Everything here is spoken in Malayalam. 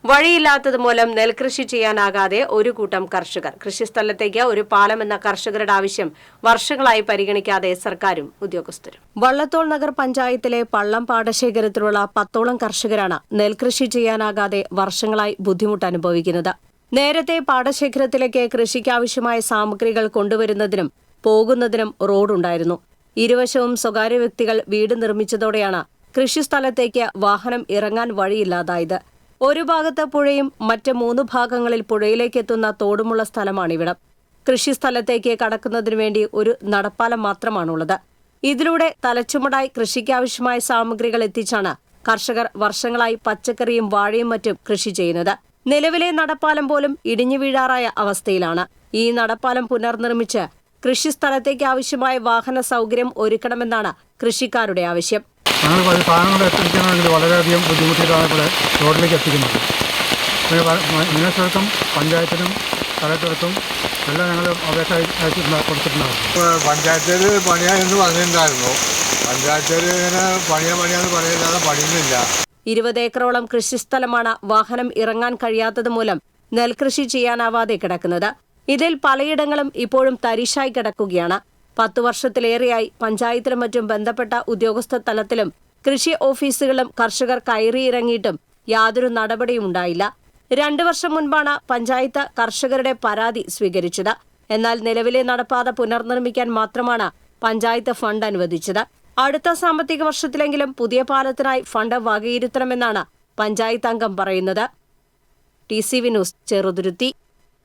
വഴിയില്ലാത്തത് മൂലം നെൽകൃഷി ചെയ്യാനാകാതെ ഒരു കൂട്ടം കർഷകർ. കൃഷിസ്ഥലത്തേക്ക് ഒരു പാലമെന്ന കർഷകരുടെ ആവശ്യം വർഷങ്ങളായി പരിഗണിക്കാതെ സർക്കാരും ഉദ്യോഗസ്ഥരും. വള്ളത്തോൾ നഗർ പഞ്ചായത്തിലെ പള്ളം പാടശേഖരത്തിലുള്ള 10ഓളം കർഷകരാണ് നെൽകൃഷി ചെയ്യാനാകാതെ വർഷങ്ങളായി ബുദ്ധിമുട്ട് അനുഭവിക്കുന്നത്. നേരത്തെ പാടശേഖരത്തിലേക്ക് കൃഷിക്കാവശ്യമായ സാമഗ്രികൾ കൊണ്ടുവരുന്നതിനും പോകുന്നതിനും റോഡുണ്ടായിരുന്നു. ഇരുവശവും സ്വകാര്യ വ്യക്തികൾ വീട് നിർമ്മിച്ചതോടെയാണ് കൃഷിസ്ഥലത്തേക്ക് വാഹനം ഇറങ്ങാൻ വഴിയില്ലാതായത്. ഒരു ഭാഗത്ത് പുഴയും മറ്റ് 3 ഭാഗങ്ങളിൽ പുഴയിലേക്ക് എത്തുന്ന തോടുമുള്ള സ്ഥലമാണിവിടം. കൃഷിസ്ഥലത്തേക്ക് കടക്കുന്നതിനു വേണ്ടി ഒരു നടപ്പാലം മാത്രമാണുള്ളത്. ഇതിലൂടെ തലച്ചുമടായി കൃഷിക്കാവശ്യമായ സാമഗ്രികൾ എത്തിച്ചാണ് കർഷകർ വർഷങ്ങളായി പച്ചക്കറിയും വാഴയും മറ്റും കൃഷി ചെയ്യുന്നത്. നിലവിലെ നടപ്പാലം പോലും ഇടിഞ്ഞു വീഴാറായ അവസ്ഥയിലാണ്. ഈ നടപ്പാലം പുനർനിർമ്മിച്ച് കൃഷിസ്ഥലത്തേക്ക് ആവശ്യമായ വാഹന സൗകര്യം ഒരുക്കണമെന്നാണ് കൃഷിക്കാരുടെ ആവശ്യം. ഞങ്ങൾ സാധനങ്ങൾ എത്തിക്കണമെങ്കിൽ വളരെയധികം ബുദ്ധിമുട്ടിയിട്ടാണ് ഇവിടെ റോഡിലേക്ക് എത്തിക്കുന്നത്. മിനിസ്റ്റർക്കും പഞ്ചായത്തിനും കളക്ടർക്കും എല്ലാം ഞങ്ങൾ അപേക്ഷ കൊടുത്തിട്ടുണ്ടായിരുന്നു. പഞ്ചായത്തിൽ പണിയായെന്ന് പറഞ്ഞിട്ടുണ്ടായിരുന്നു. പഞ്ചായത്തിൽ ഇങ്ങനെ പണിയാന്ന് പറയുന്നില്ലാതെ പണിയുന്നില്ല. 20 ഏക്കറോളം കൃഷിസ്ഥലമാണ് വാഹനം ഇറങ്ങാൻ കഴിയാത്തത് മൂലം നെൽകൃഷി ചെയ്യാനാവാതെ കിടക്കുന്നത്. ഇതിൽ പലയിടങ്ങളും ഇപ്പോഴും തരിശായി കിടക്കുകയാണ്. 10 വർഷത്തിലേറെയായി പഞ്ചായത്തിലും മറ്റും ബന്ധപ്പെട്ട ഉദ്യോഗസ്ഥ തലത്തിലും കൃഷി ഓഫീസുകളും കർഷകർ കയറിയിറങ്ങിയിട്ടും യാതൊരു നടപടിയും ഉണ്ടായില്ല. 2 വർഷം മുൻപാണ് പഞ്ചായത്ത് കർഷകരുടെ പരാതി സ്വീകരിച്ചത്. എന്നാൽ നിലവിലെ നടപ്പാത പുനർനിർമ്മിക്കാൻ മാത്രമാണ് പഞ്ചായത്ത് ഫണ്ട് അനുവദിച്ചത്. അടുത്ത സാമ്പത്തിക വർഷത്തിലെങ്കിലും പുതിയ പാലത്തിനായി ഫണ്ട് വകയിരുത്തണമെന്നാണ് പഞ്ചായത്ത് അംഗം പറയുന്നത്. TCV news, Cheruthuruthy.